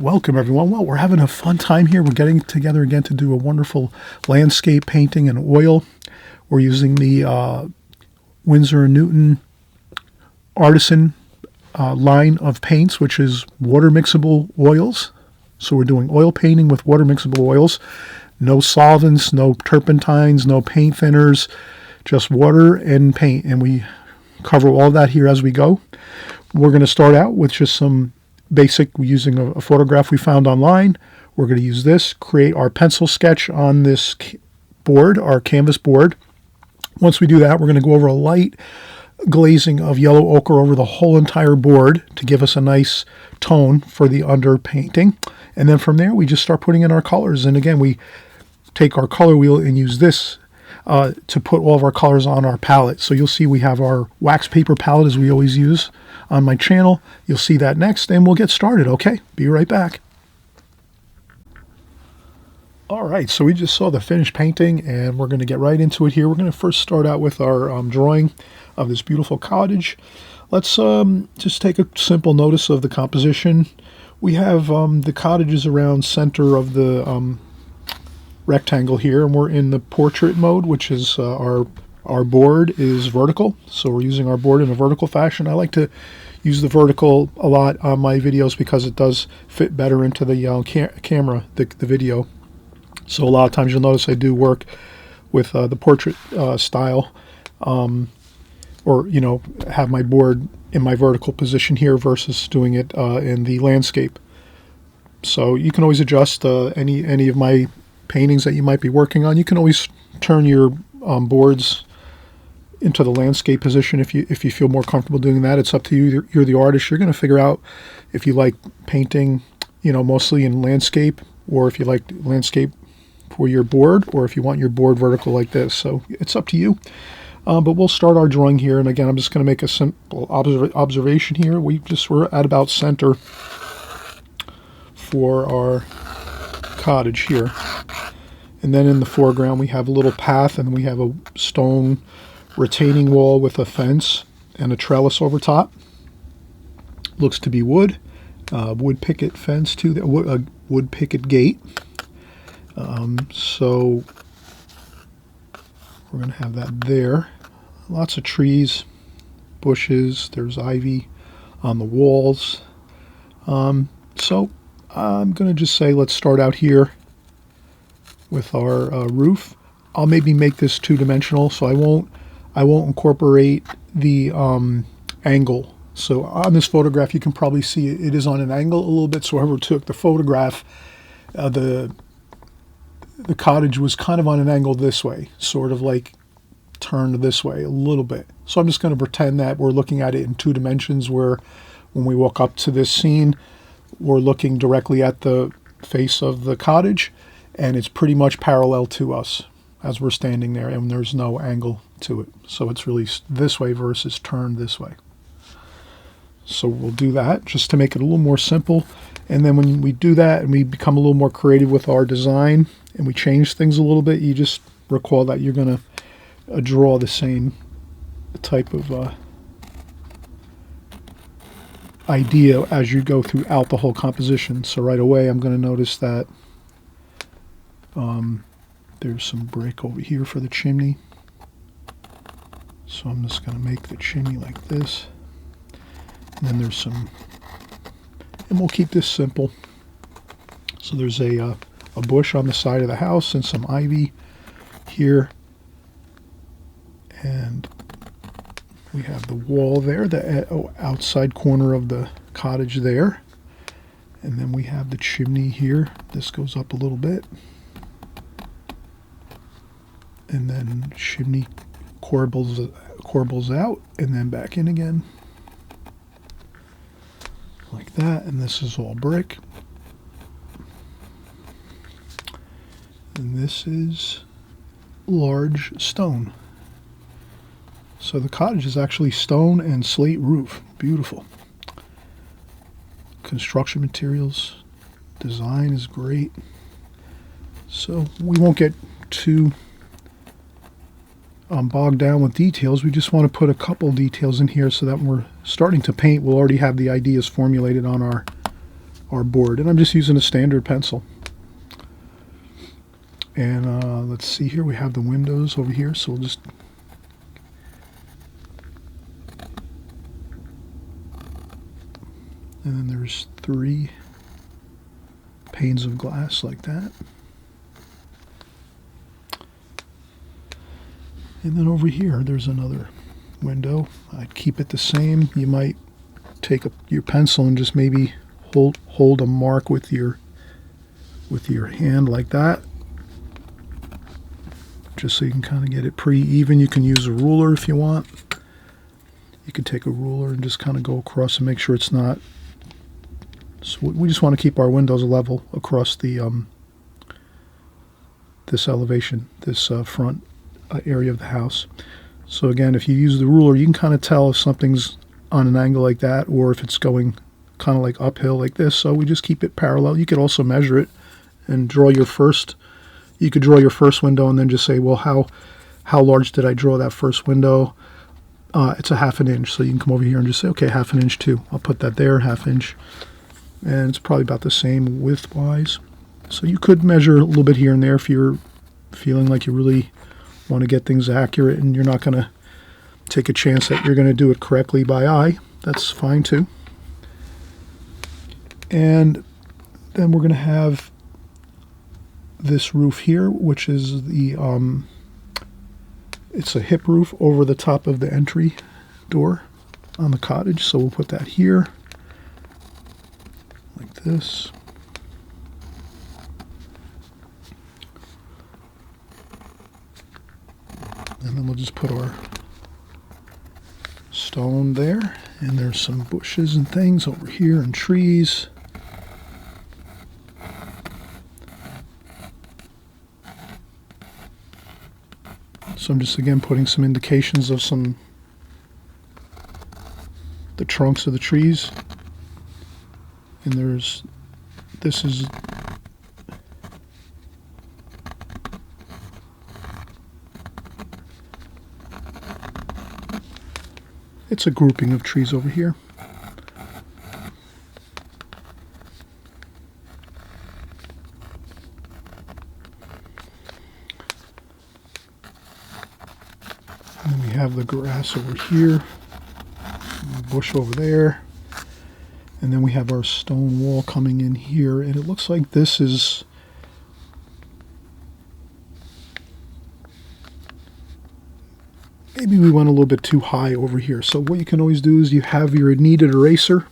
welcome everyone. Well, we're having a fun time here. We're getting together again to do a wonderful landscape painting in oil. We're using the Winsor & Newton Artisan line of paints, which is water mixable oils. So we're doing oil painting with water mixable oils. No solvents, no turpentines, no paint thinners, just water and paint. And we cover all that here as we go. We're going to start out with just some basic, using a photograph we found online. We're going to use this, create our pencil sketch on this board, our canvas board. Once we do that, we're going to go over a light glazing of yellow ochre over the whole entire board to give us a nice tone for the underpainting. And then from there, we just start putting in our colors. And again, we take our color wheel and use this to put all of our colors on our palette. So you'll see we have our wax paper palette as we always use on my channel. You'll see that next, and we'll get started, okay? Be right back. All right, so we just saw the finished painting, and we're going to get right into it here. We're going to first start out with our drawing of this beautiful cottage. Let's just take a simple notice of the composition. We have the cottage is around center of the rectangle here, and we're in the portrait mode, which is our board is vertical, so we're using our board in a vertical fashion. I like to use the vertical a lot on my videos because it does fit better into the camera, the video. So a lot of times you'll notice I do work with the portrait style, or have my board in my vertical position here versus doing it in the landscape. So you can always adjust any of my paintings that you might be working on. You can always turn your boards into the landscape position if you feel more comfortable doing that. It's up to you. You're the artist. You're going to figure out if you like painting, mostly in landscape, or if you like landscape for your board, or if you want your board vertical like this. So it's up to you. But we'll start our drawing here. And again, I'm just going to make a simple observation here. We're at about center for our cottage here. And then in the foreground, we have a little path, and we have a stone retaining wall with a fence and a trellis over top. Looks to be wood. Wood picket fence too, a wood picket gate. So we're going to have that there. Lots of trees, bushes. There's ivy on the walls. So I'm going to just say let's start out here with our roof. I'll maybe make this two-dimensional, so I won't incorporate the angle. So on this photograph, you can probably see it is on an angle a little bit. So whoever took the photograph, the cottage was kind of on an angle this way, sort of like turned this way a little bit. So I'm just going to pretend that we're looking at it in two dimensions, where when we walk up to this scene, we're looking directly at the face of the cottage, and it's pretty much parallel to us as we're standing there, and there's no angle to it. So it's really this way versus turned this way. So we'll do that just to make it a little more simple. And then when we do that and we become a little more creative with our design and we change things a little bit, you just recall that you're going to draw the same type of idea as you go throughout the whole composition. So right away I'm going to notice that there's some brick over here for the chimney. So I'm just going to make the chimney like this. And then there's some, and we'll keep this simple. So there's a bush on the side of the house and some ivy here. And we have the wall there, the outside corner of the cottage there. And then we have the chimney here. This goes up a little bit. And then chimney corbels out and then back in again. Like that. And this is all brick. And this is large stone. So the cottage is actually stone and slate roof. Beautiful. Construction materials. Design is great. So we won't get too bogged down with details. We just want to put a couple details in here so that when we're starting to paint, we'll already have the ideas formulated on our our board. And I'm just using a standard pencil. And let's see here, we have the windows over here, so we'll just and then there's 3 panes of glass like that. And then over here there's another window. I'd keep it the same. You might take your pencil and just maybe hold a mark with your hand like that, just so you can kind of get it pretty even. You can use a ruler if you want. You could take a ruler and just kind of go across and make sure it's not. So we just want to keep our windows level across the this elevation, this front area of the house. So again, if you use the ruler, you can kind of tell if something's on an angle like that, or if it's going kind of like uphill like this. So we just keep it parallel. You could also measure it and draw your first. You could draw your first window and then just say, well, how large did I draw that first window? It's a 1/2 inch. So you can come over here and just say, okay, 1/2 inch too. I'll put that there, 1/2 inch. And it's probably about the same width-wise. So you could measure a little bit here and there if you're feeling like you really want to get things accurate and you're not going to take a chance that you're going to do it correctly by eye. That's fine too. And then we're going to have this roof here, which is the it's a hip roof over the top of the entry door on the cottage. So we'll put that here like this. And then we'll just put our stone there. And there's some bushes and things over here and trees. So I'm just again putting some indications of the trunks of the trees. And this is it's a grouping of trees over here. And then we have the grass over here, and the bush over there. And then we have our stone wall coming in here, and it looks like this is maybe we went a little bit too high over here. So what you can always do is you have your kneaded eraser,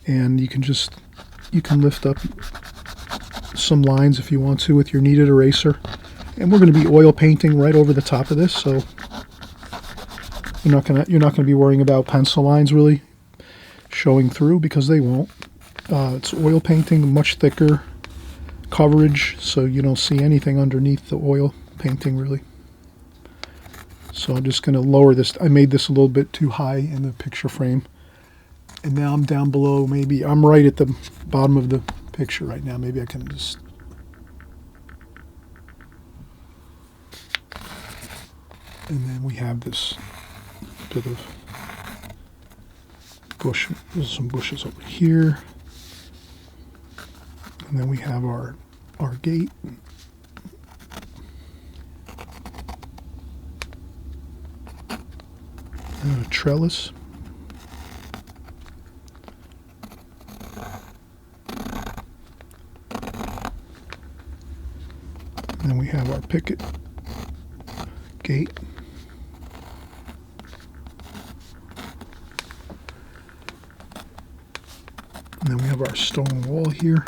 and you can lift up some lines if you want to with your kneaded eraser. And we're going to be oil painting right over the top of this, so you're not going to be worrying about pencil lines really showing through, because they won't. It's oil painting, much thicker coverage, so you don't see anything underneath the oil painting really. So I'm just going to lower this. I made this a little bit too high in the picture frame, and now I'm down below. Maybe I'm right at the bottom of the picture right now. Maybe I can just and then we have this bit of bush. There's some bushes over here, and then we have our gate. And a trellis. And then we have our picket gate. And then we have our stone wall here.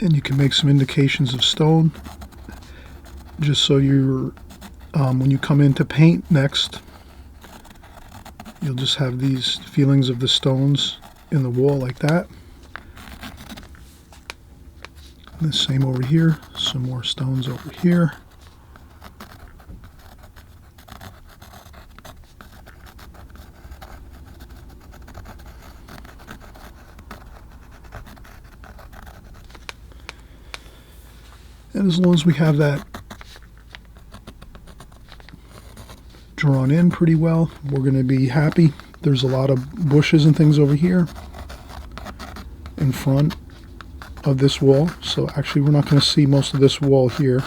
And you can make some indications of stone, just so you're when you come in to paint next, you'll just have these feelings of the stones in the wall like that. And the same over here, some more stones over here. And as long as we have that drawn in pretty well, we're going to be happy. There's a lot of bushes and things over here in front of this wall. So actually we're not going to see most of this wall here,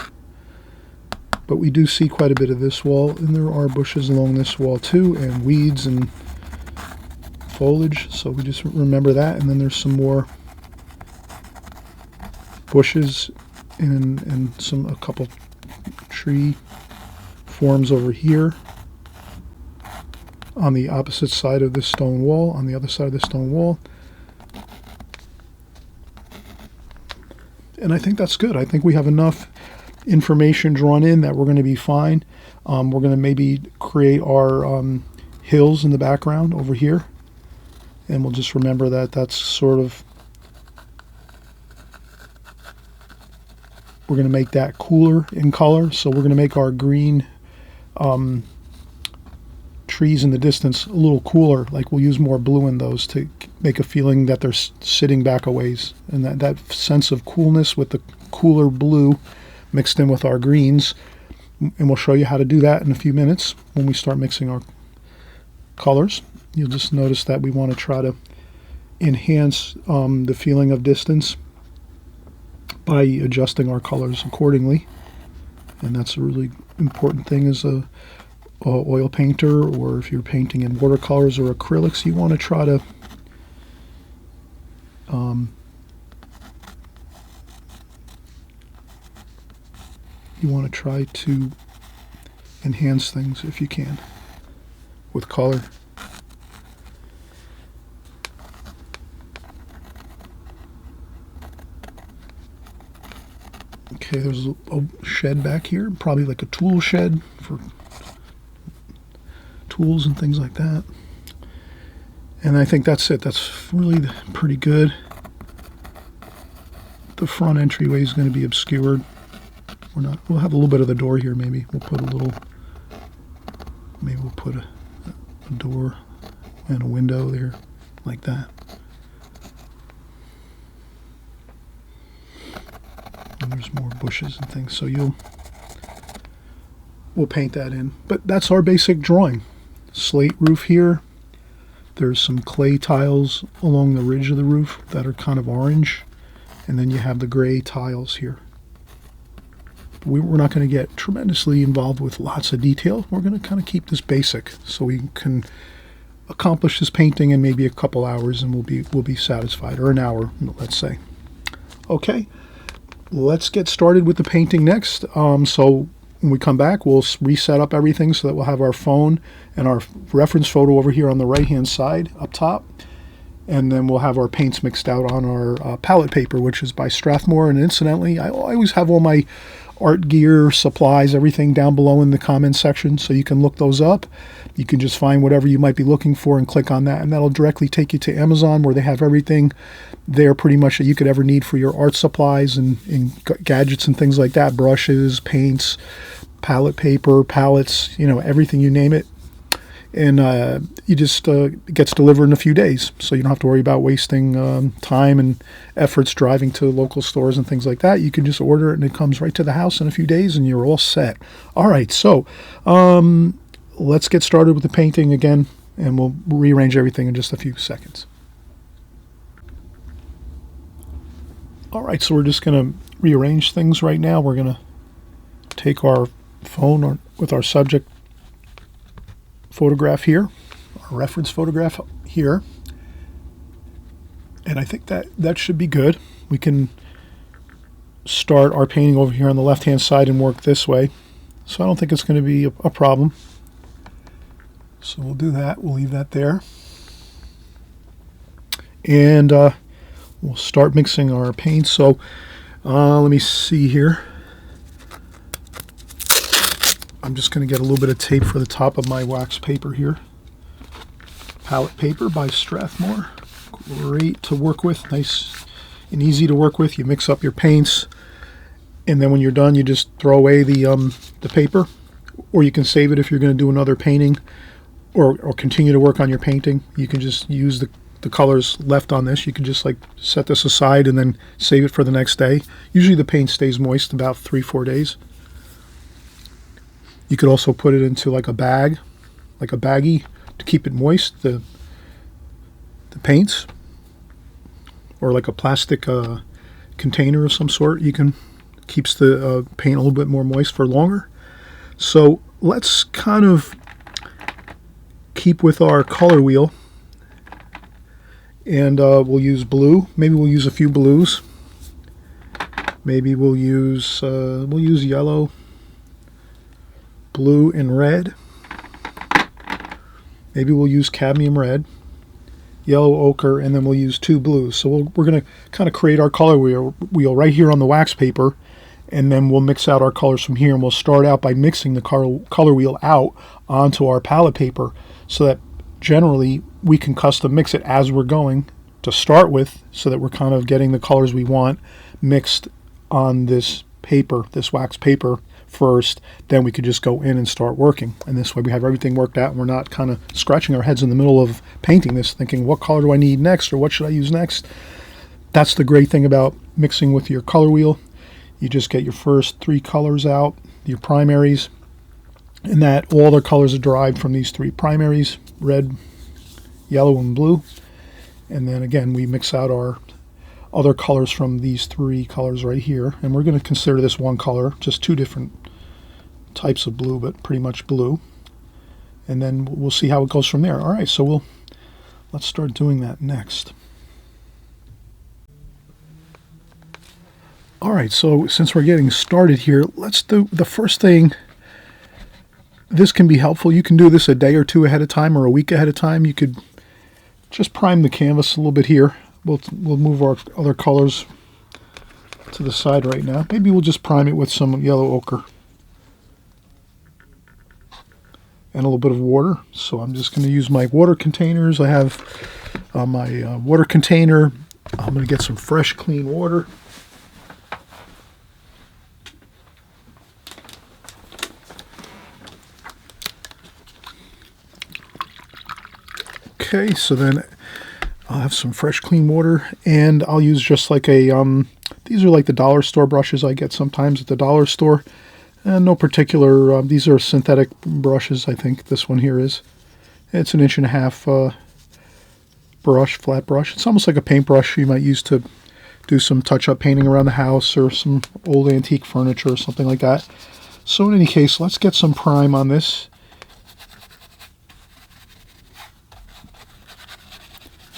but we do see quite a bit of this wall, and there are bushes along this wall too, and weeds and foliage, so we just remember that. And then there's some more bushes and a couple tree forms over here on the opposite side of this stone wall, on the other side of the stone wall. And I think that's good. I think we have enough information drawn in that we're going to be fine. We're going to maybe create our hills in the background over here, and we'll just remember that that's sort of, we're going to make that cooler in color. So we're going to make our green trees in the distance a little cooler. Like we'll use more blue in those to make a feeling that they're sitting back a ways, and that sense of coolness with the cooler blue mixed in with our greens. And we'll show you how to do that in a few minutes when we start mixing our colors. You'll just notice that we want to try to enhance the feeling of distance by adjusting our colors accordingly. And that's a really important thing as a oil painter, or if you're painting in watercolors or acrylics, you want to try to enhance things if you can with color. Okay, there's a shed back here, probably like a tool shed for tools and things like that. And I think that's it. That's really pretty good. The front entryway is going to be obscured. We'll have a little bit of the door here. Maybe we'll put a door and a window there like that. And there's more bushes and things, so we'll paint that in. But that's our basic drawing. Slate roof here. There's some clay tiles along the ridge of the roof that are kind of orange, and then you have the gray tiles here. We're not going to get tremendously involved with lots of detail. We're going to kind of keep this basic so we can accomplish this painting in maybe a couple hours, and we'll be satisfied, or an hour, let's say. Okay, let's get started with the painting next. So when we come back, we'll reset up everything so that we'll have our phone and our reference photo over here on the right-hand side up top. And then we'll have our paints mixed out on our palette paper, which is by Strathmore. And incidentally, I always have all my art gear, supplies, everything down below in the comments section, so you can look those up. You can just find whatever you might be looking for and click on that, and that'll directly take you to Amazon, where they have everything there pretty much that you could ever need for your art supplies and gadgets and things like that. Brushes, paints, palette paper, palettes, everything, you name it. And you just it gets delivered in a few days, so you don't have to worry about wasting time and efforts driving to local stores and things like that. You can just order it, and it comes right to the house in a few days, and you're all set. All right, so let's get started with the painting again, and we'll rearrange everything in just a few seconds. All right, so we're just going to rearrange things right now. We're going to take our phone with our subject photograph here, our reference photograph here, and I think that should be good. We can start our painting over here on the left hand side and work this way, so I don't think it's going to be a problem. So we'll do that. We'll leave that there, and we'll start mixing our paints. So let me see here. I'm just going to get a little bit of tape for the top of my wax paper here. Palette paper by Strathmore. Great to work with. Nice and easy to work with. You mix up your paints, and then when you're done, you just throw away the paper, or you can save it if you're going to do another painting, or continue to work on your painting. You can just use the colors left on this. You can just like set this aside and then save it for the next day. Usually the paint stays moist about 3-4 days. You could also put it into like a bag, like a baggie, to keep it moist, the paints, or like a plastic container of some sort. You can keeps the paint a little bit more moist for longer. So let's kind of keep with our color wheel, and we'll use blue. Maybe we'll use a few blues. Maybe we'll use yellow, blue, and red. Maybe we'll use cadmium red, yellow ochre, and then we'll use 2 blues. So we're going to kind of create our color wheel right here on the wax paper, and then we'll mix out our colors from here, and we'll start out by mixing the color wheel out onto our palette paper, so that generally we can custom mix it as we're going to start with, so that we're kind of getting the colors we want mixed on this paper, this wax paper first. Then we could just go in and start working, and this way we have everything worked out and we're not kind of scratching our heads in the middle of painting this thinking, what color do I need next, or what should I use next? That's the great thing about mixing with your color wheel. You just get your first 3 colors out, your primaries, and that all the colors are derived from these 3 primaries: red, yellow, and blue. And then again, we mix out our other colors from these 3 colors right here, and we're going to consider this one color, just 2 different types of blue, but pretty much blue. And then we'll see how it goes from there. All right, so let's start doing that next. All right, so since we're getting started here, let's do the first thing. This can be helpful. You can do this a day or 2 ahead of time, or a week ahead of time. You could just prime the canvas a little bit here. We'll move our other colors to the side right now. Maybe we'll just prime it with some yellow ochre and a little bit of water. So I'm just going to use my water containers. I have my water container. I'm going to get some fresh, clean water. Okay, so then I'll have some fresh, clean water, and I'll use just like a, these are like the dollar store brushes I get sometimes at the dollar store. And no particular, these are synthetic brushes, I think this one here is. It's an 1.5 inch brush, flat brush. It's almost like a paintbrush you might use to do some touch-up painting around the house, or some old antique furniture or something like that. So in any case, let's get some prime on this.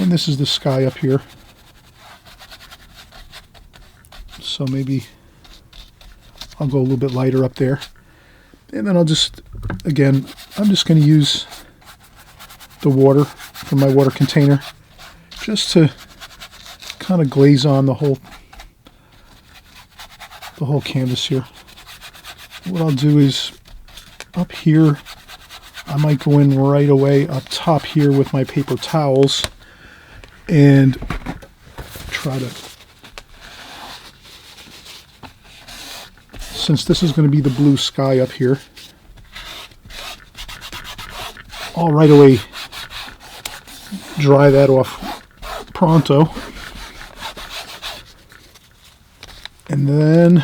And this is the sky up here. So maybe I'll go a little bit lighter up there. And then I'll just, again, I'm just going to use the water from my water container just to kind of glaze on the whole canvas here. What I'll do is up here, I might go in right away up top here with my paper towels and try to, since this is going to be the blue sky up here, I'll right away dry that off pronto. And then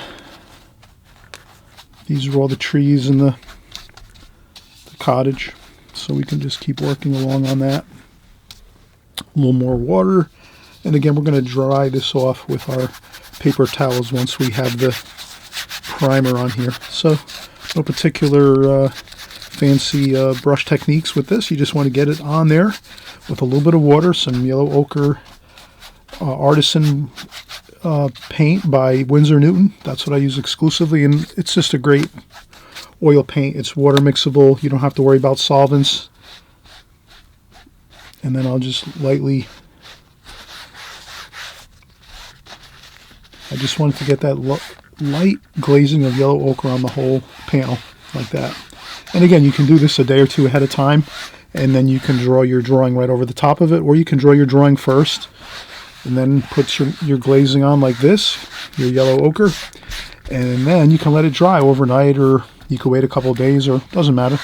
these are all the trees in the cottage, so we can just keep working along on that. A little more water, and again we're going to dry this off with our paper towels once we have the primer on here. So no particular fancy brush techniques with this. You just want to get it on there with a little bit of water, some yellow ochre artisan paint by Winsor Newton. That's what I use exclusively, and it's just a great oil paint. It's water mixable. You don't have to worry about solvents. And then I'll just lightly, I just wanted to get that light glazing of yellow ochre on the whole panel, like that. And again, you can do this a day or 2 ahead of time, and then you can draw your drawing right over the top of it, or you can draw your drawing first, and then put your glazing on like this, your yellow ochre, and then you can let it dry overnight, or you could wait a couple of days, or doesn't matter.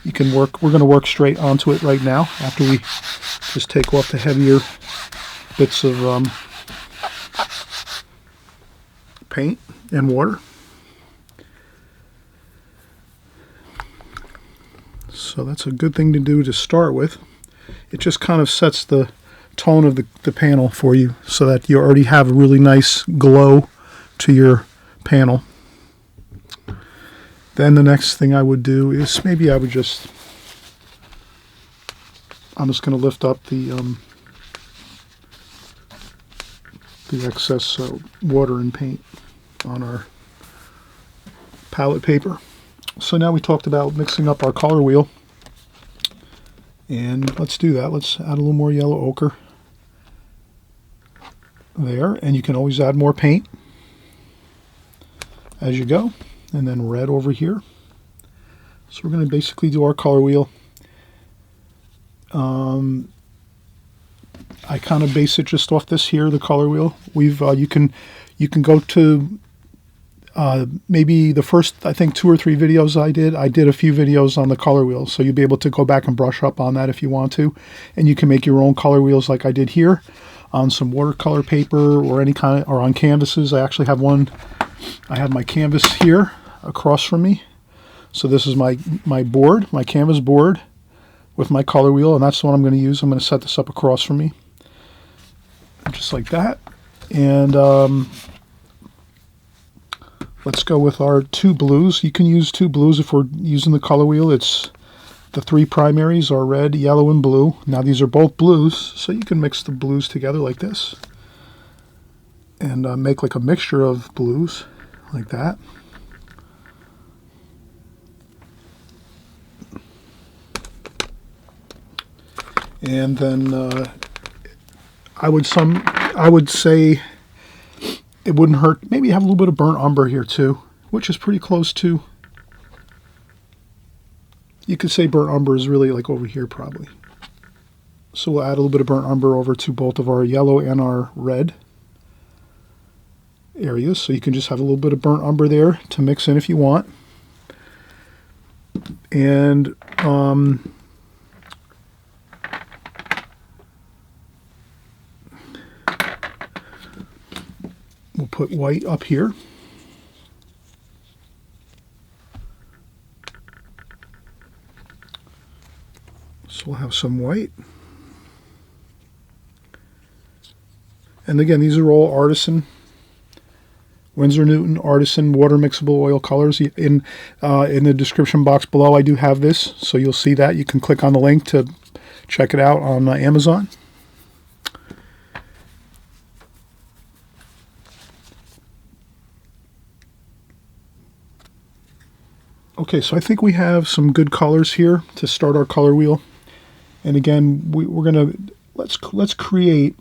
You can work, we're going to work straight onto it right now after we just take off the heavier bits of paint and water. So that's a good thing to do to start with. It just kind of sets the tone of the panel for you so that you already have a really nice glow to your panel. Then the next thing I would do is maybe I'm just going to lift up the excess water and paint on our palette paper. So now we talked about mixing up our color wheel, and let's do that. Let's add a little more yellow ochre there, and you can always add more paint as you go. And then red over here. So we're going to basically do our color wheel. I kind of base it just off this here, the color wheel. You can go to maybe the first, I think, 2 or 3 videos I did a few videos on the color wheel, so you'll be able to go back and brush up on that if you want to, and you can make your own color wheels like I did here on some watercolor paper or any kind of, or on canvases. I actually have one. I have my canvas here across from me, so this is my board, my canvas board with my color wheel, and that's the one I'm going to use. I'm going to set this up across from me, just like that. And let's go with our 2 blues. You can use 2 blues if we're using the color wheel. It's the 3 primaries are red, yellow, and blue. Now these are both blues, so you can mix the blues together like this and make like a mixture of blues like that. And then I would say it wouldn't hurt. Maybe have a little bit of burnt umber here too, which is pretty close to. You could say burnt umber is really like over here probably. So we'll add a little bit of burnt umber over to both of our yellow and our red areas. So you can just have a little bit of burnt umber there to mix in if you want. And we'll put white up here. So we'll have some white. And again, these are all Artisan, Winsor Newton Artisan water mixable oil colors. In the description box below, I do have this, so you'll see that. You can click on the link to check it out on Amazon. Okay, so I think we have some good colors here to start our color wheel. And again, we're gonna let's create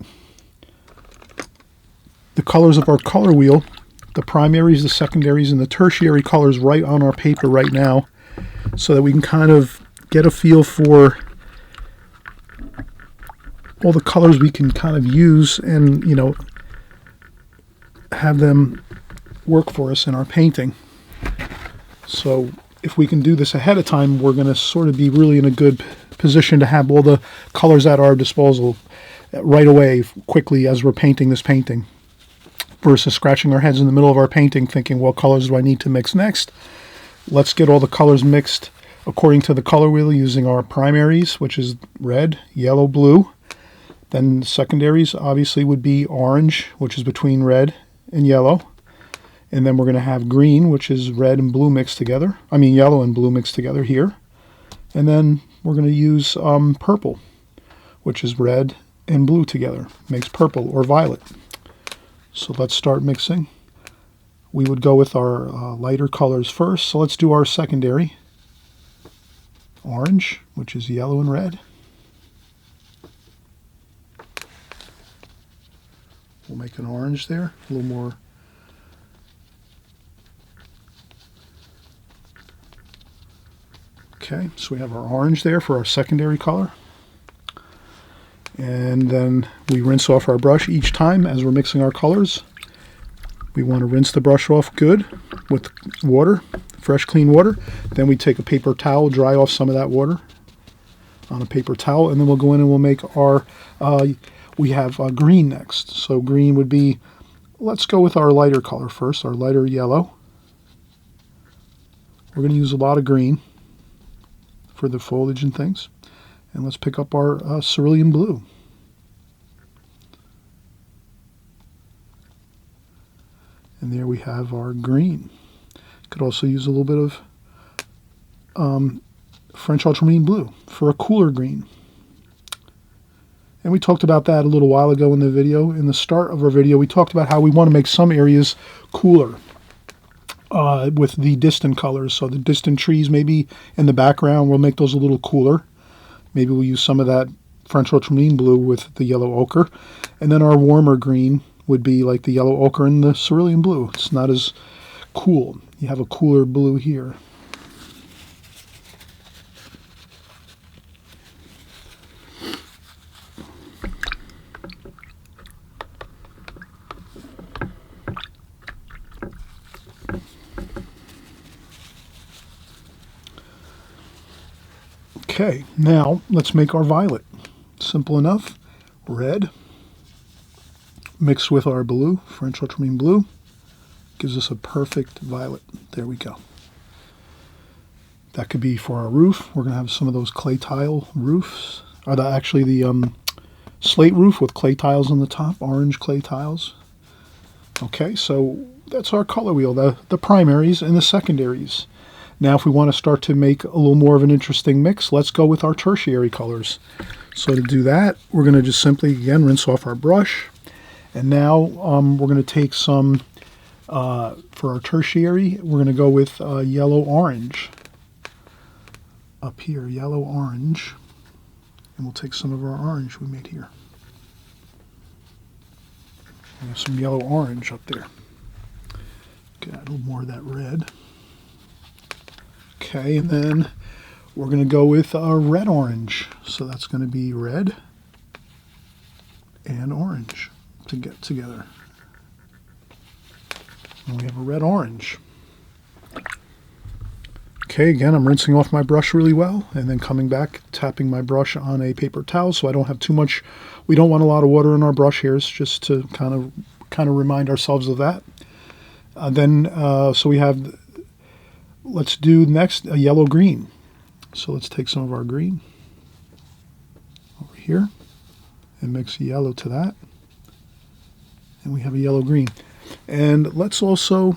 the colors of our color wheel, the primaries, the secondaries, and the tertiary colors right on our paper right now, so that we can kind of get a feel for all the colors we can kind of use and, you know, have them work for us in our painting. So if we can do this ahead of time, we're going to sort of be really in a good position to have all the colors at our disposal right away, quickly, as we're painting this painting, versus scratching our heads in the middle of our painting thinking, what colors do I need to mix next? Let's get all the colors mixed according to the color wheel using our primaries, which is red, yellow, blue. Then secondaries obviously would be orange, which is between red and yellow. And then we're going to have green, which is red and blue mixed together. I mean, yellow and blue mixed together here. And then we're going to use purple, which is red and blue together. Makes purple or violet. So let's start mixing. We would go with our lighter colors first. So let's do our secondary. Orange, which is yellow and red. We'll make an orange there, a little more. Okay, so we have our orange there for our secondary color. And then we rinse off our brush each time as we're mixing our colors. We want to rinse the brush off good with water, fresh clean water. Then we take a paper towel, dry off some of that water on a paper towel, and then we'll go in and we'll make our, we have green next. So green would be, let's go with our lighter color first, our lighter yellow. We're going to use a lot of green for the foliage and things. And let's pick up our cerulean blue. And there we have our green. Could also use a little bit of French ultramarine blue for a cooler green. And we talked about that a little while ago in the video. In the start of our video, we talked about how we want to make some areas cooler with the distant colors. So the distant trees maybe in the background, we'll make those a little cooler. Maybe we'll use some of that French ultramarine blue with the yellow ochre. And then our warmer green would be like the yellow ochre and the cerulean blue. It's not as cool. You have a cooler blue here. Okay, now let's make our violet. Simple enough. Red mixed with our blue, French ultramarine blue, gives us a perfect violet. There we go. That could be for our roof. We're going to have some of those clay tile roofs. Or actually the slate roof with clay tiles on the top, orange clay tiles. Okay, so that's our color wheel, the primaries and the secondaries. Now if we want to start to make a little more of an interesting mix, let's go with our tertiary colors. So to do that, we're going to just simply, again, rinse off our brush. And now we're going to take some, for our tertiary, we're going to go with yellow-orange. Up here, yellow-orange. And we'll take some of our orange we made here. We have some yellow-orange up there. Okay, add a little more of that red. Okay, and then we're going to go with red-orange. So that's going to be red and orange to get together. And we have a red-orange. Okay, again, I'm rinsing off my brush really well and then coming back, tapping my brush on a paper towel so I don't have too much. We don't want a lot of water in our brush hairs, just to kind of remind ourselves of that. So we have, let's do next a yellow-green. So let's take some of our green over here and mix yellow to that. And we have a yellow-green. And let's also,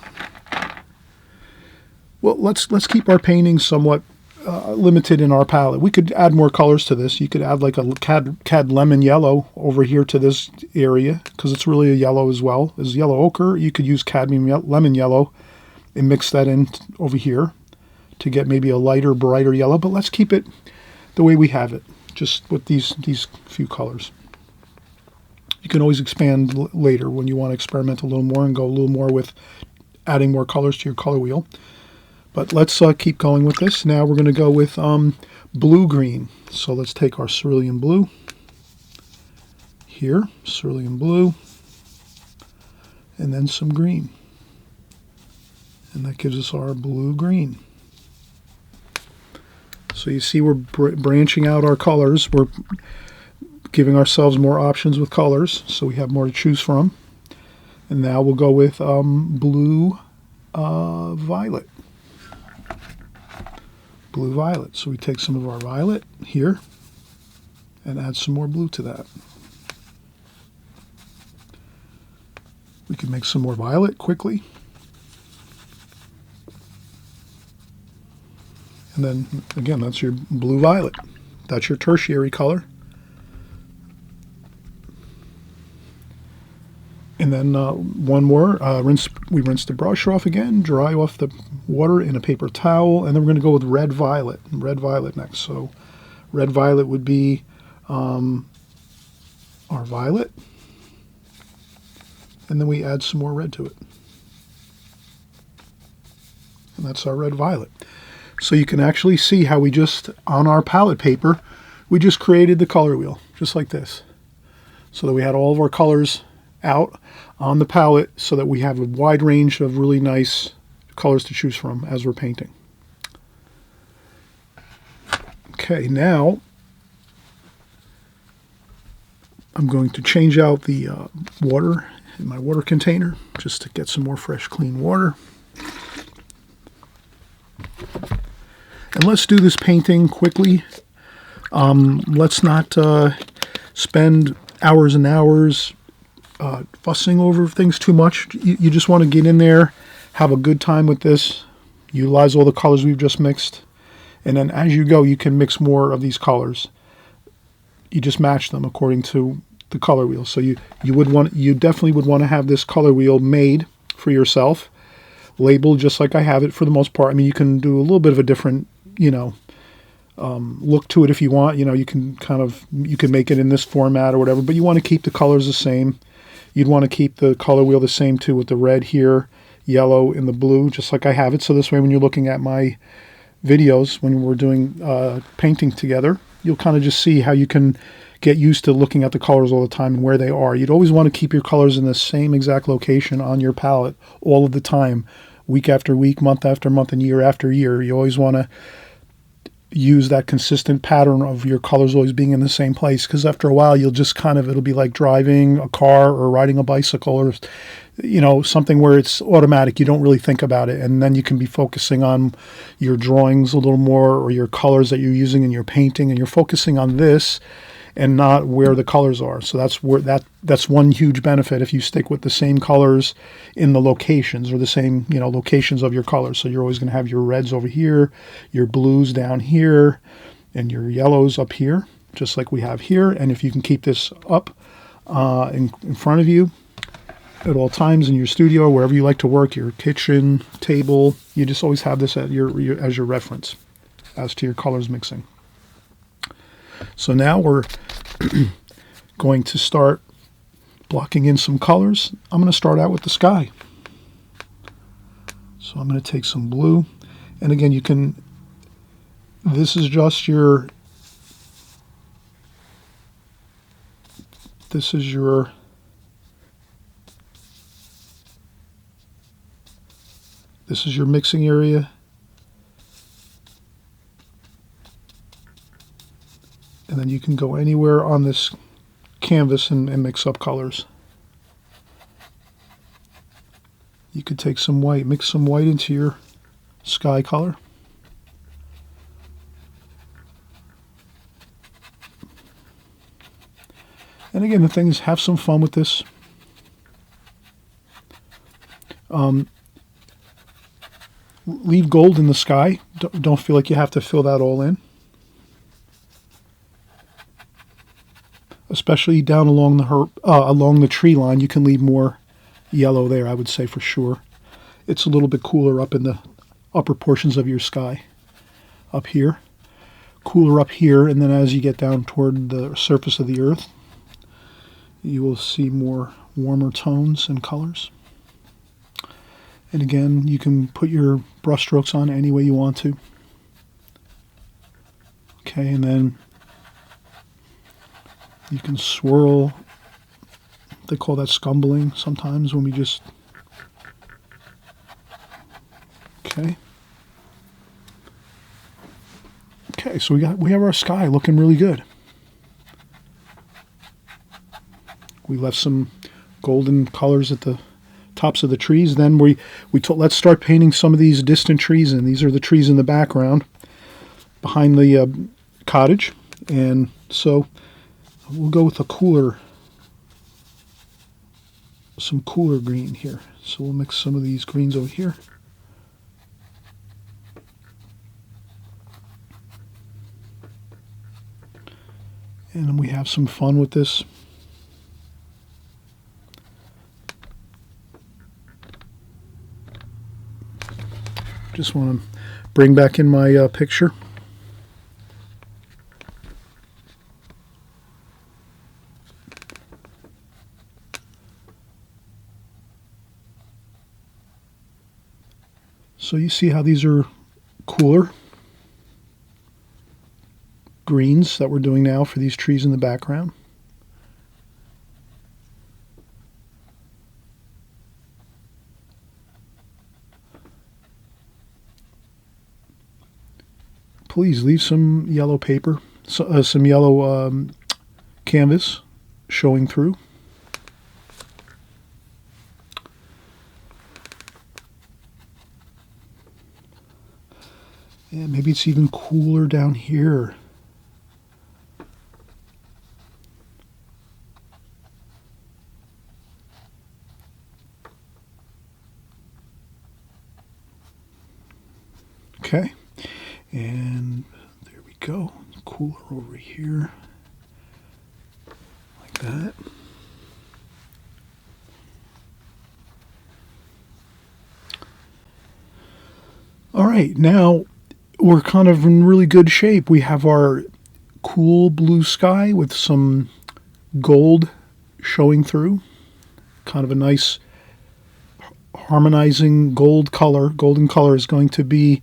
well, let's keep our painting somewhat limited in our palette. We could add more colors to this. You could add like a cad lemon yellow over here to this area because it's really a yellow as well. As yellow ochre, you could use cadmium lemon yellow and mix that in over here to get maybe a lighter, brighter yellow. But let's keep it the way we have it, just with these few colors. You can always expand later when you want to experiment a little more and go a little more with adding more colors to your color wheel. But let's keep going with this. Now we're going to go with blue-green. So let's take our cerulean blue here, cerulean blue, and then some green. And that gives us our blue-green. So you see we're branching out our colors. We're giving ourselves more options with colors, so we have more to choose from. And now we'll go with blue-violet. Blue-violet. So we take some of our violet here and add some more blue to that. We can make some more violet quickly. And then, again, that's your blue-violet. That's your tertiary color. And then one more, we rinse the brush off again, dry off the water in a paper towel, and then we're going to go with red-violet next. So red-violet would be our violet, and then we add some more red to it. And that's our red-violet. So you can actually see how we just, on our palette paper, we just created the color wheel, just like this. So that we had all of our colors out on the palette so that we have a wide range of really nice colors to choose from as we're painting. Okay, now I'm going to change out the water in my water container just to get some more fresh, clean water. And let's do this painting quickly. Let's not spend hours and hours fussing over things too much. You just want to get in there, have a good time with this, utilize all the colors we've just mixed, and then as you go, you can mix more of these colors. You just match them according to the color wheel. So you definitely would want to have this color wheel made for yourself, labeled just like I have it for the most part. I mean, you can do a little bit of a different, look to it if you want. You can make it in this format or whatever, but you want to keep the colors the same. You'd want to keep the color wheel the same too, with the red here, yellow, and the blue, just like I have it. So this way, when you're looking at my videos, when we're doing painting together, you'll kind of just see how you can get used to looking at the colors all the time and where they are. You'd always want to keep your colors in the same exact location on your palette all of the time, week after week, month after month, and year after year. You always want to use that consistent pattern of your colors always being in the same place, because after a while you'll just it'll be like driving a car or riding a bicycle, or something where it's automatic. You don't really think about it, and then you can be focusing on your drawings a little more, or your colors that you're using in your painting, and you're focusing on this and not where the colors are. So that's one huge benefit if you stick with the same colors in the locations, or the same locations of your colors. So you're always going to have your reds over here, your blues down here, and your yellows up here, just like we have here. And if you can keep this up in front of you at all times in your studio, wherever you like to work, your kitchen table, you just always have this at as your reference as to your colors mixing. So now we're going to start blocking in some colors. I'm going to start out with the sky. So I'm going to take some blue, and again, this is just your mixing area. And then you can go anywhere on this canvas and mix up colors. You could take some white, mix some white into your sky color. And again, the thing is, have some fun with this. Leave gold in the sky. Don't feel like you have to fill that all in. Especially down along the tree line, you can leave more yellow there, I would say, for sure. It's a little bit cooler up in the upper portions of your sky. Up here. Cooler up here, and then as you get down toward the surface of the earth, you will see more warmer tones and colors. And again, you can put your brush strokes on any way you want to. Okay, and then you can swirl. They call that scumbling sometimes when we just... Okay. Okay, so we have our sky looking really good. We left some golden colors at the tops of the trees. Then let's start painting some of these distant trees in. These are the trees in the background behind the cottage, and so we'll go with some cooler green here. So we'll mix some of these greens over here. And then we have some fun with this. Just want to bring back in my picture. So you see how these are cooler greens that we're doing now for these trees in the background. Please leave some yellow paper, some yellow canvas showing through. And maybe it's even cooler down here. Okay, and there we go. Cooler over here, like that. All right, now we're kind of in really good shape. We have our cool blue sky with some gold showing through. Kind of a nice harmonizing gold color. Golden color is going to be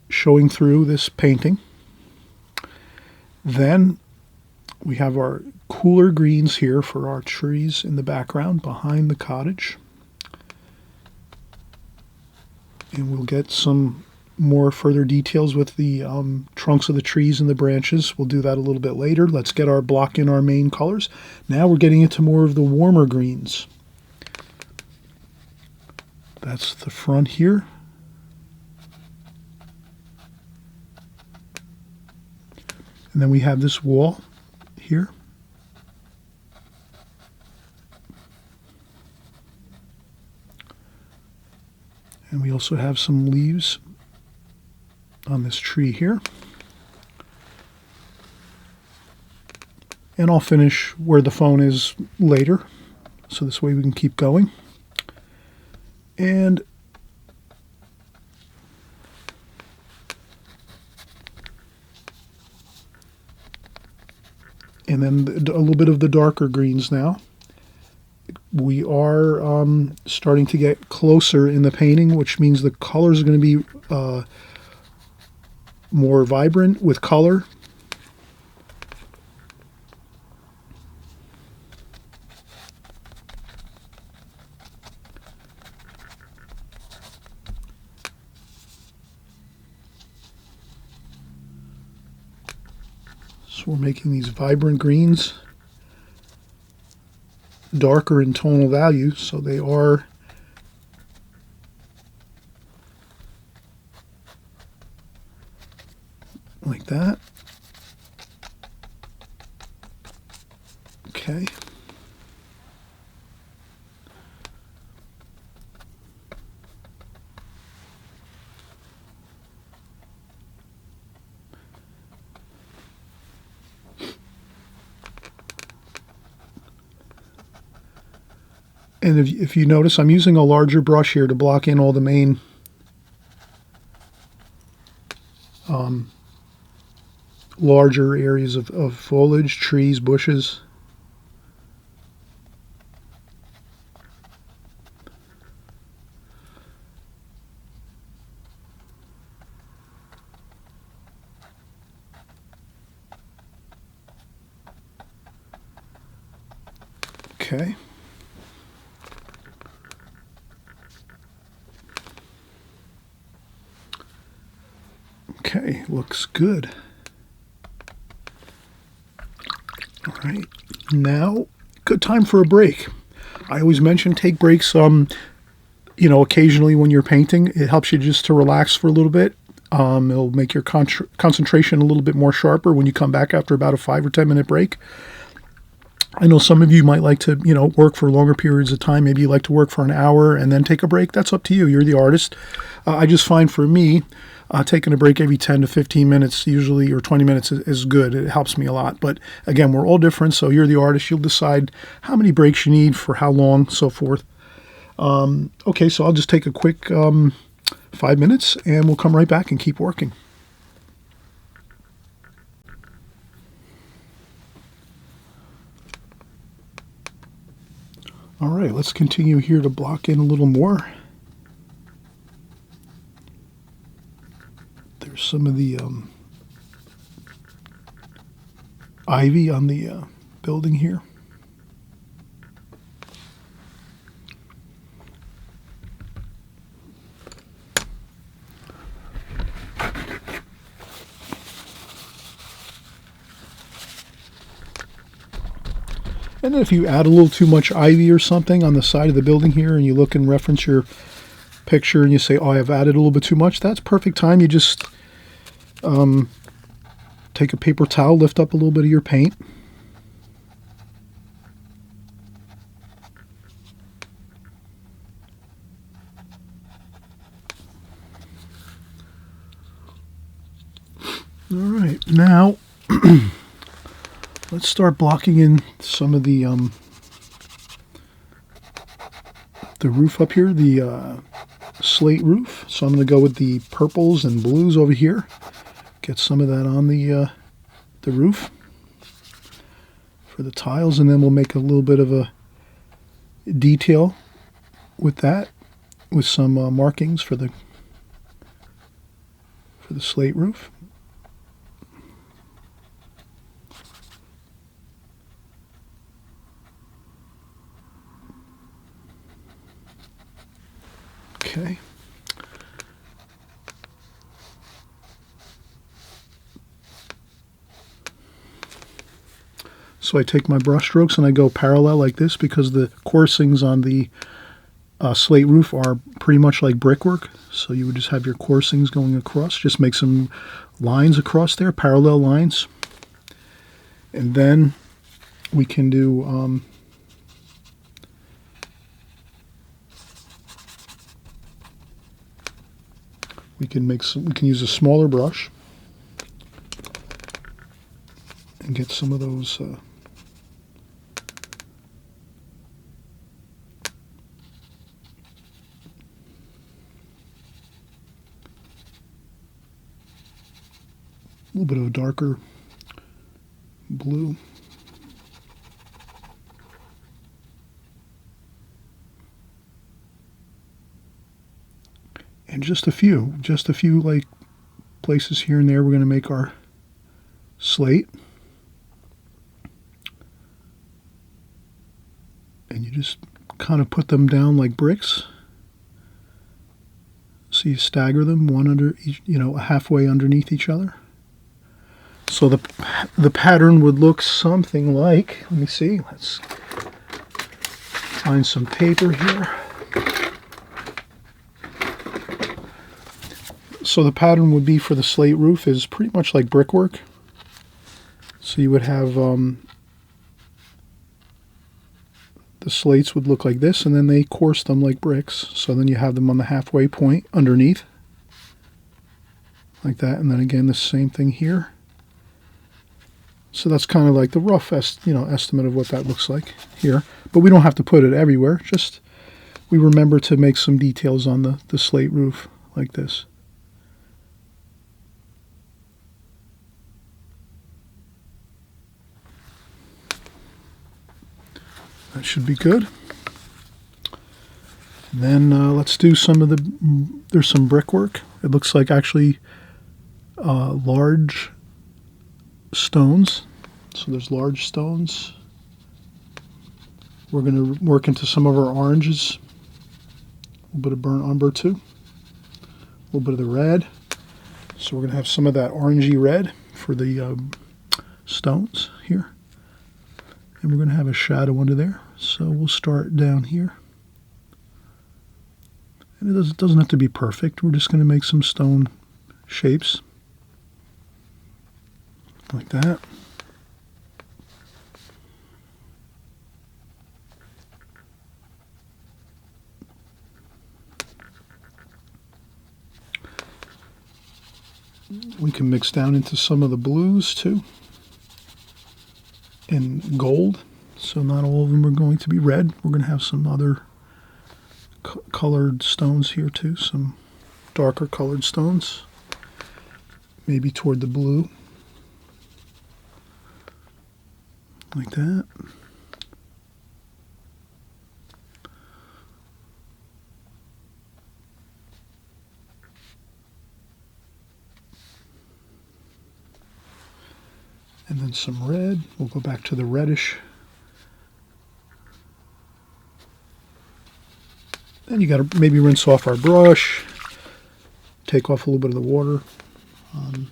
showing through this painting. Then we have our cooler greens here for our trees in the background behind the cottage. And we'll get some more further details with the trunks of the trees and the branches. We'll do that a little bit later. Let's get our block in our main colors. Now we're getting into more of the warmer greens. That's the front here. And then we have this wall here. And we also have some leaves on this tree here. And I'll finish where the phone is later, so this way we can keep going. And then a little bit of the darker greens now. We are starting to get closer in the painting, which means the colors are going to be more vibrant with color. So we're making these vibrant greens darker in tonal value, so they are like that. Okay. And if you notice, I'm using a larger brush here to block in all the main larger areas of foliage, trees, bushes. Okay. Okay, looks good. All right, now, good time for a break. I always mention take breaks, occasionally when you're painting. It helps you just to relax for a little bit. It'll make your concentration a little bit more sharper when you come back after about a 5 or 10 minute break. I know some of you might like to, work for longer periods of time. Maybe you like to work for an hour and then take a break. That's up to you. You're the artist. I just find for me, taking a break every 10 to 15 minutes usually, or 20 minutes is good. It helps me a lot. But again, we're all different. So you're the artist. You'll decide how many breaks you need for how long, so forth. Okay, so I'll just take a quick 5 minutes and we'll come right back and keep working. All right, let's continue here to block in a little more. There's some of the ivy on the building here. And then if you add a little too much ivy or something on the side of the building here and you look and reference your picture and you say, oh, I've added a little bit too much, that's perfect time. You just take a paper towel, lift up a little bit of your paint. All right, now let's start blocking in some of the roof up here, the slate roof. So I'm going to go with the purples and blues over here. Get some of that on the roof for the tiles, and then we'll make a little bit of a detail with that, with some markings for the slate roof. Okay. So I take my brush strokes and I go parallel like this because the coursings on the slate roof are pretty much like brickwork. So you would just have your coursings going across. Just make some lines across there, parallel lines. And then we can do we can use a smaller brush and get some of those a little bit of a darker blue. And just a few like places here and there we're going to make our slate. And you just kind of put them down like bricks. So you stagger them one under each, halfway underneath each other. So the pattern would look something like, let me see, let's find some paper here. So the pattern would be for the slate roof is pretty much like brickwork. So you would have the slates would look like this, and then they course them like bricks. So then you have them on the halfway point underneath, like that, and then again the same thing here. So that's kind of like the rough estimate of what that looks like here. But we don't have to put it everywhere. Just we remember to make some details on the slate roof like this. That should be good. And then let's do some of there's some brickwork. It looks like actually large stones. So there's large stones. We're going to work into some of our oranges. A little bit of burnt umber too. A little bit of the red. So we're going to have some of that orangey red for the stones here. And we're going to have a shadow under there. So we'll start down here. And it doesn't have to be perfect. We're just going to make some stone shapes. Like that. We can mix down into some of the blues too. And gold. So not all of them are going to be red. We're going to have some other colored stones here too. Some darker colored stones. Maybe toward the blue. Like that. And then some red. We'll go back to the reddish. Then you got to maybe rinse off our brush, take off a little bit of the water on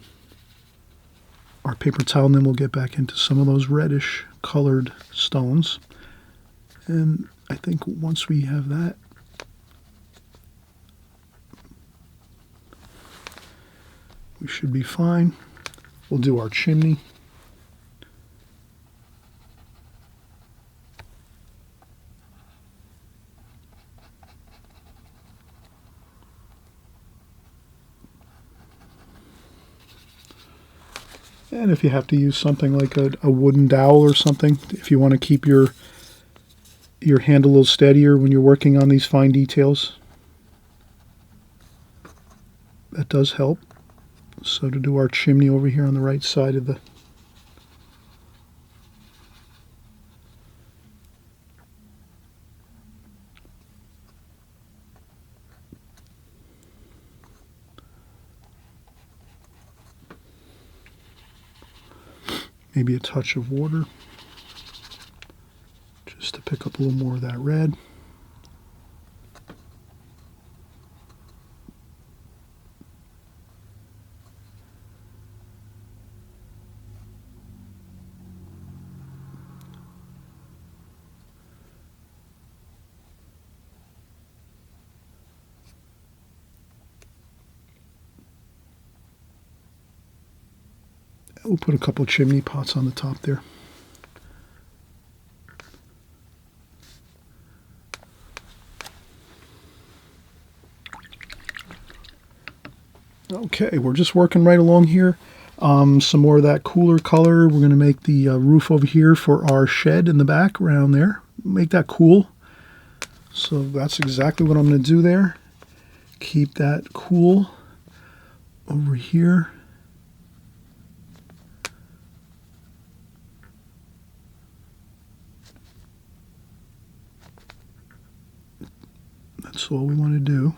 our paper towel, and then we'll get back into some of those reddish colored stones. And I think once we have that We should be fine. We'll do our chimney. And if you have to use something like a wooden dowel or something, if you want to keep your hand a little steadier when you're working on these fine details, that does help. So to do our chimney over here on the right side of the maybe a touch of water just to pick up a little more of that red. We'll put a couple of chimney pots on the top there. Okay, we're just working right along here. Some more of that cooler color. We're going to make the roof over here for our shed in the back around there. Make that cool. So that's exactly what I'm going to do there. Keep that cool over here. That's all we want to do.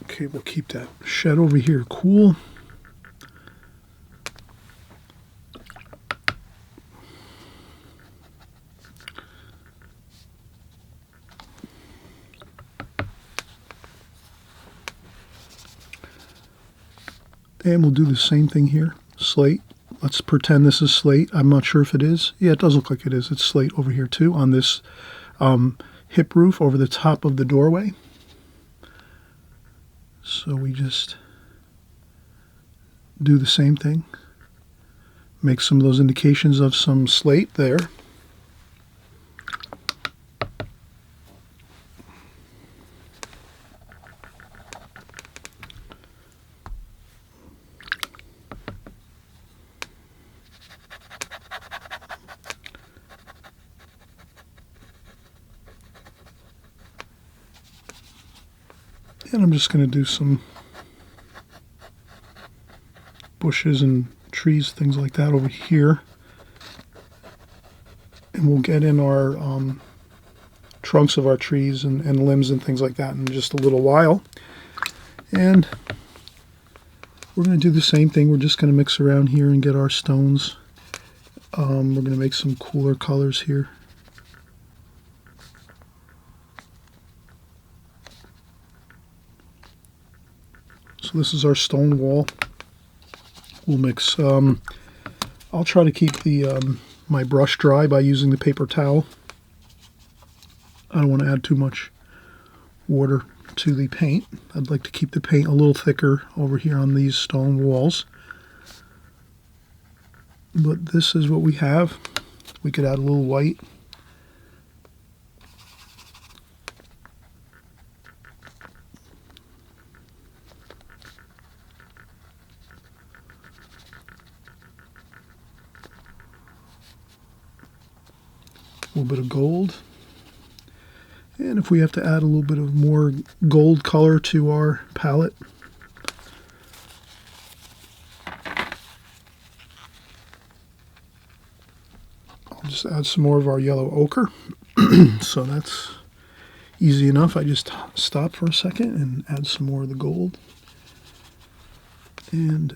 Okay, we'll keep that shed over here cool. And we'll do the same thing here. Slate. Let's pretend this is slate. I'm not sure if it is. Yeah, it does look like it is. It's slate over here too on this hip roof over the top of the doorway. So we just do the same thing. Make some of those indications of some slate there. And I'm just going to do some bushes and trees, things like that over here. And we'll get in our trunks of our trees and limbs and things like that in just a little while. And we're going to do the same thing. We're just going to mix around here and get our stones. We're going to make some cooler colors here. So this is our stone wall. We'll mix, I'll try to keep the my brush dry by using the paper towel. I don't want to add too much water to the paint. I'd like to keep the paint a little thicker over here on these stone walls. But this is what we have. We could add a little white. A little bit of gold. And if we have to add a little bit of more gold color to our palette, I'll just add some more of our yellow ochre. So that's easy enough. I just stop for a second and add some more of the gold. And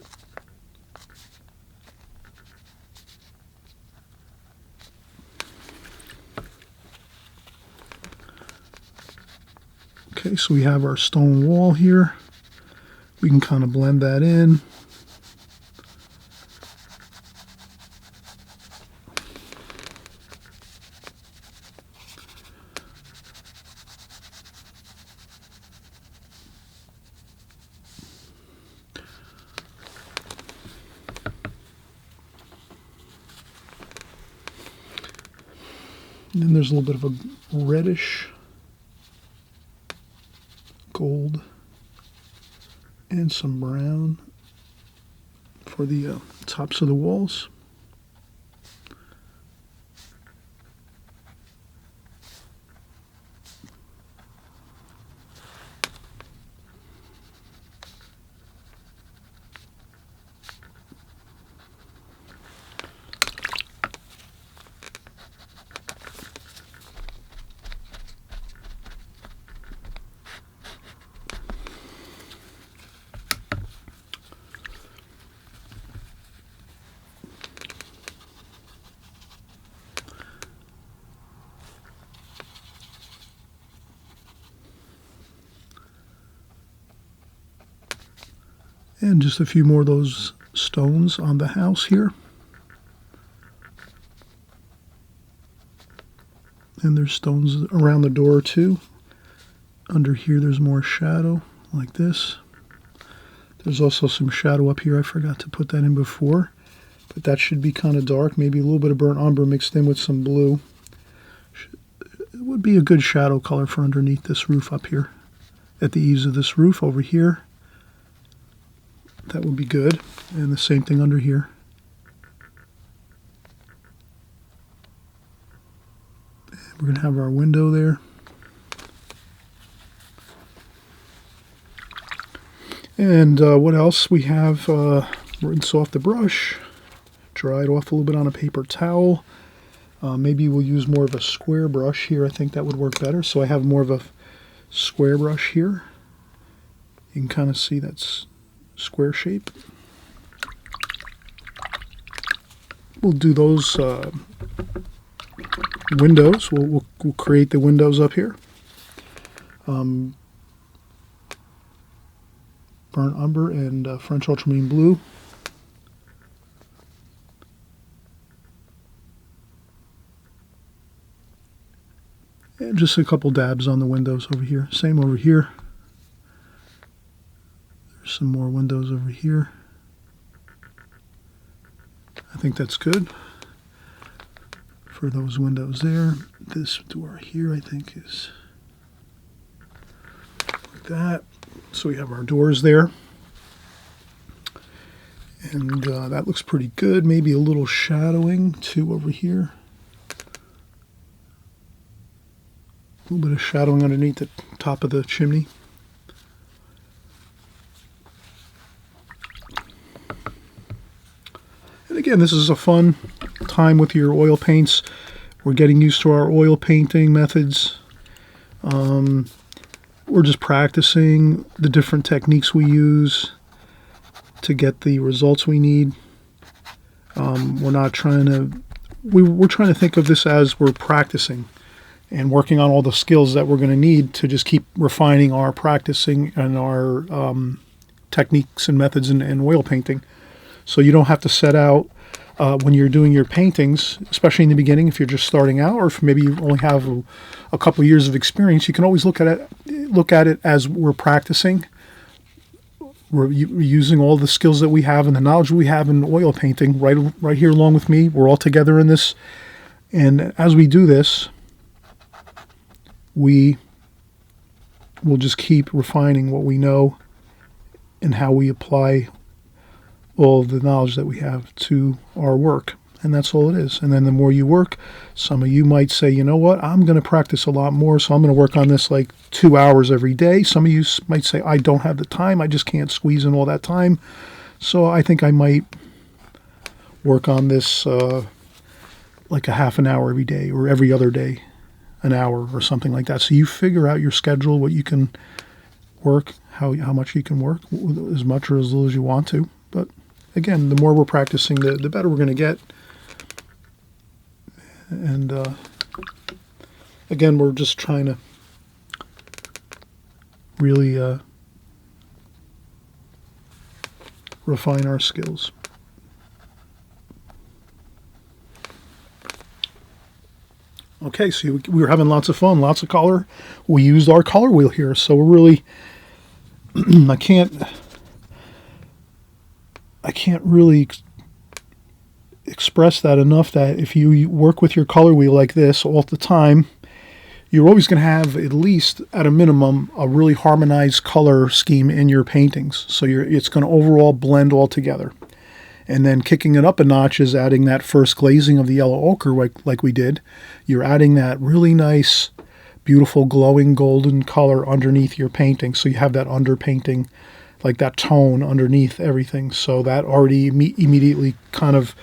Okay, so we have our stone wall here. We can kind of blend that in. And then there's a little bit of a reddish gold and some brown for the tops of the walls. And just a few more of those stones on the house here. And there's stones around the door too. Under here there's more shadow like this. There's also some shadow up here. I forgot to put that in before. But that should be kind of dark. Maybe a little bit of burnt umber mixed in with some blue. It would be a good shadow color for underneath this roof up here. At the eaves of this roof over here. That would be good. And the same thing under here. And we're going to have our window there. And what else? We have rinse off the brush, dry it off a little bit on a paper towel. Maybe we'll use more of a square brush here. I think that would work better. So I have more of a square brush here. You can kind of see that's square shape. We'll do those windows. We'll create the windows up here. Burnt umber and French ultramarine blue. And just a couple dabs on the windows over here. Same over here. There's some more windows over here. I think that's good for those windows there. This door here, I think, is like that. So we have our doors there. And that looks pretty good. Maybe a little shadowing too over here. A little bit of shadowing underneath the top of the chimney. And again, this is a fun time with your oil paints. We're getting used to our oil painting methods. We're just practicing the different techniques we use to get the results we need. We're not trying to... We're trying to think of this as we're practicing and working on all the skills that we're going to need to just keep refining our practicing and our techniques and methods in oil painting. So you don't have to set out when you're doing your paintings, especially in the beginning, if you're just starting out, or if maybe you only have a couple of years of experience, you can always look at it as we're practicing. We're using all the skills that we have and the knowledge we have in oil painting right here along with me. We're all together in this. And as we do this, we will just keep refining what we know and how we apply all of the knowledge that we have to our work. And that's all it is. And then the more you work, some of you might say, you know what, I'm going to practice a lot more, so I'm going to work on this like 2 hours every day. Some of you might say, I don't have the time. I just can't squeeze in all that time. So I think I might work on this like a half an hour every day or every other day, an hour or something like that. So you figure out your schedule, what you can work, how much you can work, as much or as little as you want to. But again, the more we're practicing, the better we're going to get. And again, we're just trying to really refine our skills. Okay, so we were having lots of fun, lots of color. We used our color wheel here, so we're really I can't really express that enough, that if you work with your color wheel like this all the time, you're always going to have, at least at a minimum, a really harmonized color scheme in your paintings. So it's going to overall blend all together. And then kicking it up a notch is adding that first glazing of the yellow ochre like we did. You're adding that really nice, beautiful, glowing golden color underneath your painting. So you have that underpainting, like that tone underneath everything. So that already immediately kind of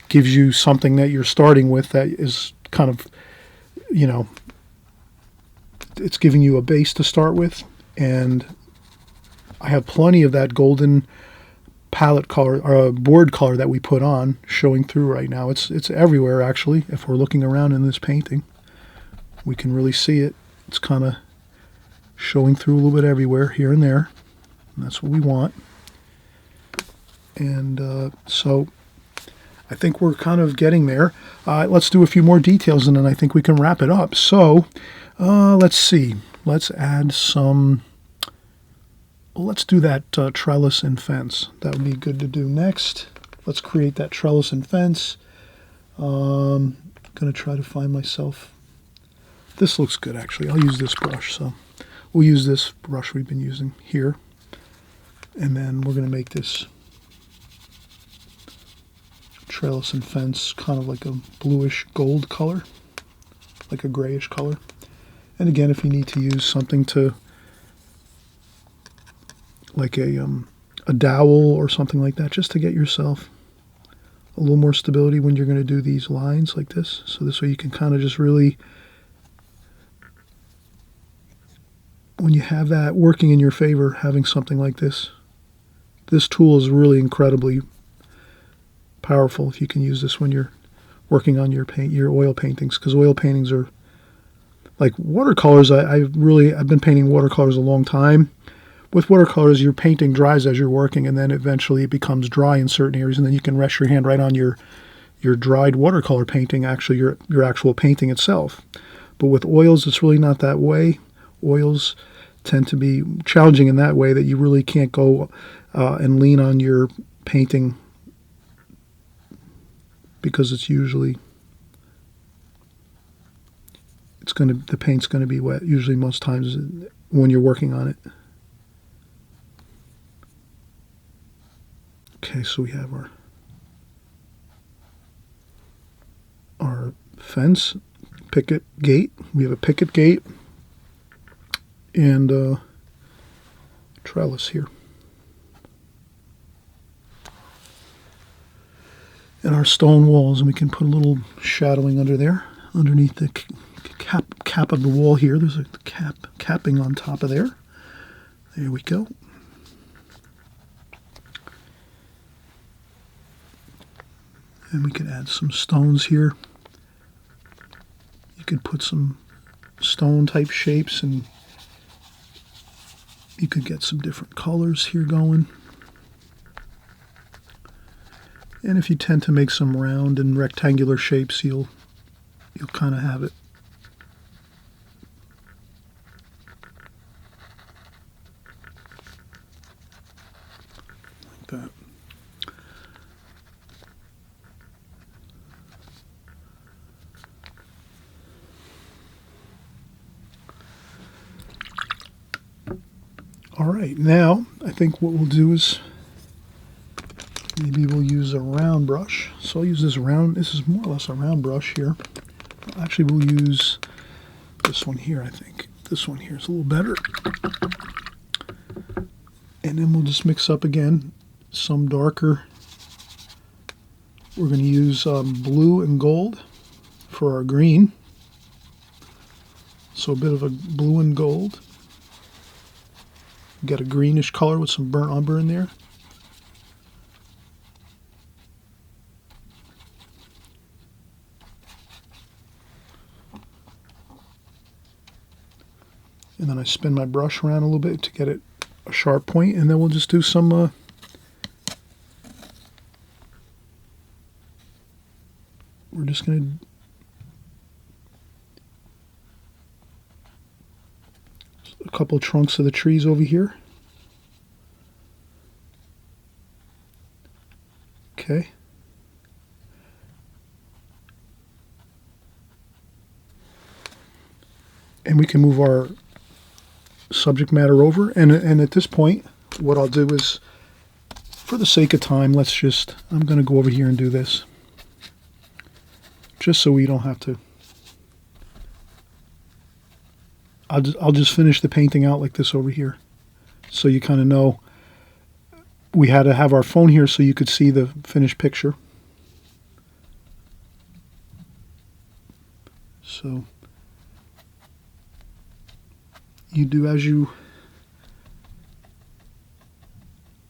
gives you something that you're starting with that is kind of, you know, it's giving you a base to start with. And I have plenty of that golden palette color or board color that we put on showing through right now. It's everywhere, actually. If we're looking around in this painting, we can really see it. It's kind of showing through a little bit everywhere, here and there. And that's what we want. And so I think we're kind of getting there. Let's do a few more details, and then I think we can wrap it up. So let's see. Let's add some... Let's do that trellis and fence. That would be good to do next. Let's create that trellis and fence. I'm going to try to find myself. This looks good, actually. I'll use this brush. So we'll use this brush we've been using here. And then we're going to make this trellis and fence kind of like a bluish gold color, like a grayish color. And again, if you need to use something to, like a dowel or something like that, just to get yourself a little more stability when you're going to do these lines like this. So this way you can kind of just really, when you have that working in your favor, having something like this, this tool is really incredibly powerful if you can use this when you're working on your oil paintings, because oil paintings are like watercolors. I've been painting watercolors a long time. With watercolors, your painting dries as you're working, and then eventually it becomes dry in certain areas, and then you can rest your hand right on your dried watercolor painting, actually your actual painting itself. But with oils, it's really not that way. Oils tend to be challenging in that way that you really can't go and lean on your painting, because it's usually the paint's going to be wet, usually most times when you're working on it. Okay, so we have our fence, picket gate. We have a picket gate and a trellis here. And our stone walls, and we can put a little shadowing under there, underneath the cap of the wall here. There's a capping on top of there. There we go. And we could add some stones here. You could put some stone type shapes, and you could get some different colors here going. And if you tend to make some round and rectangular shapes, you'll kind of have it. Like that. All right, now I think what we'll do is maybe we'll use a round brush. So I'll use this round, this is more or less a round brush here. Actually, we'll use this one here, I think. This one here is a little better. And then we'll just mix up again some darker. We're going to use blue and gold for our green. So a bit of a blue and gold. Got a greenish color with some burnt umber in there. And then I spin my brush around a little bit to get it a sharp point, and then we'll just do some we're just going to a couple trunks of the trees over here. Okay. And we can move our subject matter over, and at this point what I'll do is, for the sake of time, I'm going to go over here and do this just so we don't have to. I'll just finish the painting out like this over here, so you kind of know. We had to have our phone here so you could see the finished picture. So you do as you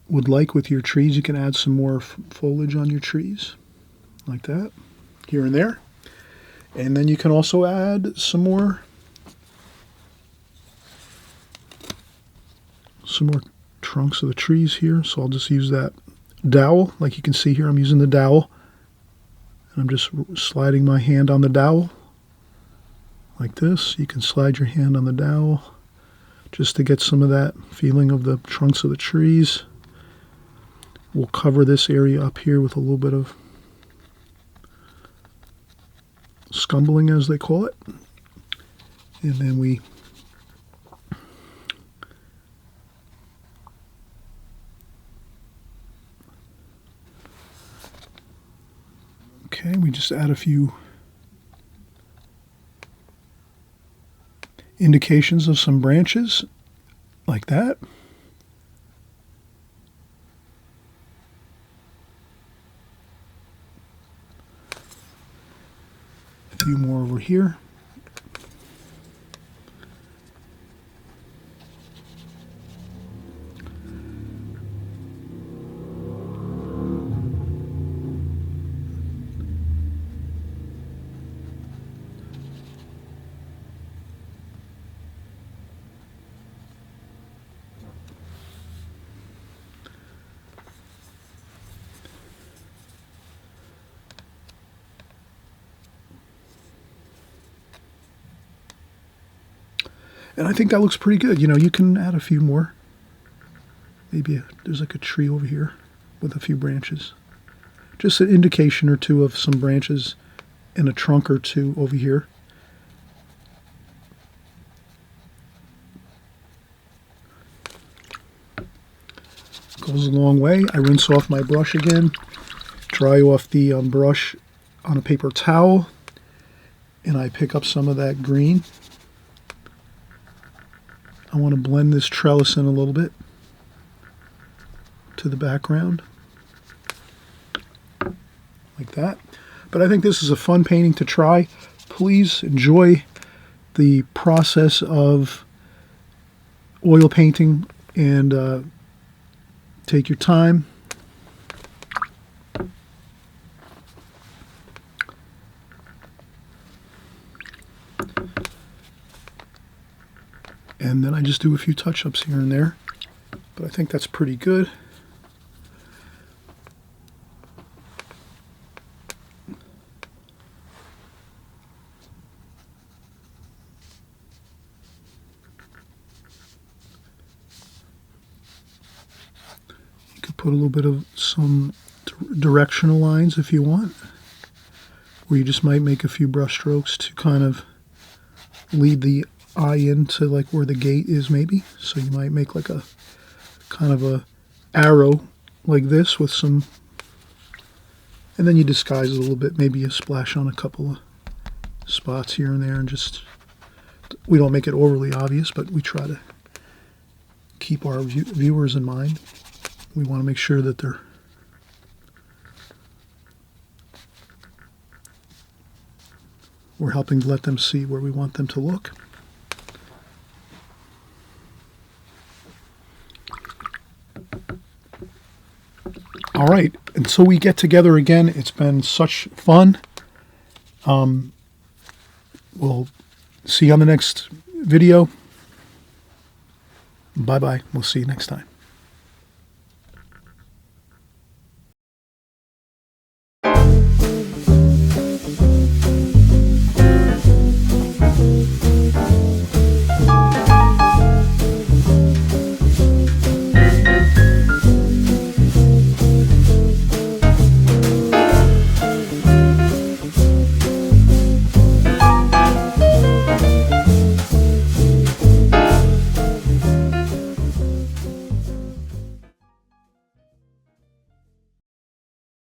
would like with your trees. You can add some more foliage on your trees, like that, here and there. And then you can also add some more trunks of the trees here. So I'll just use that dowel. Like you can see here, I'm using the dowel. And I'm just sliding my hand on the dowel like this. You can slide your hand on the dowel just to get some of that feeling of the trunks of the trees. We'll cover this area up here with a little bit of scumbling, as they call it. And then we just add a few indications of some branches like that. A few more over here. And I think that looks pretty good. You know, you can add a few more. Maybe there's like a tree over here with a few branches. Just an indication or two of some branches and a trunk or two over here. Goes a long way. I rinse off my brush again, dry off the brush on a paper towel, and I pick up some of that green. I want to blend this trellis in a little bit to the background, like that. But I think this is a fun painting to try. Please enjoy the process of oil painting and take your time. And then I just do a few touch-ups here and there. But I think that's pretty good. You could put a little bit of some directional lines if you want, where you just might make a few brush strokes to kind of lead the eye into like where the gate is, maybe. So you might make like a kind of a arrow like this with some, and then you disguise it a little bit, maybe a splash on a couple of spots here and there, and just, we don't make it overly obvious, but we try to keep our viewers in mind. We want to make sure that we're helping to let them see where we want them to look. All right, and so we get together again. It's been such fun. We'll see you on the next video. Bye-bye. We'll see you next time.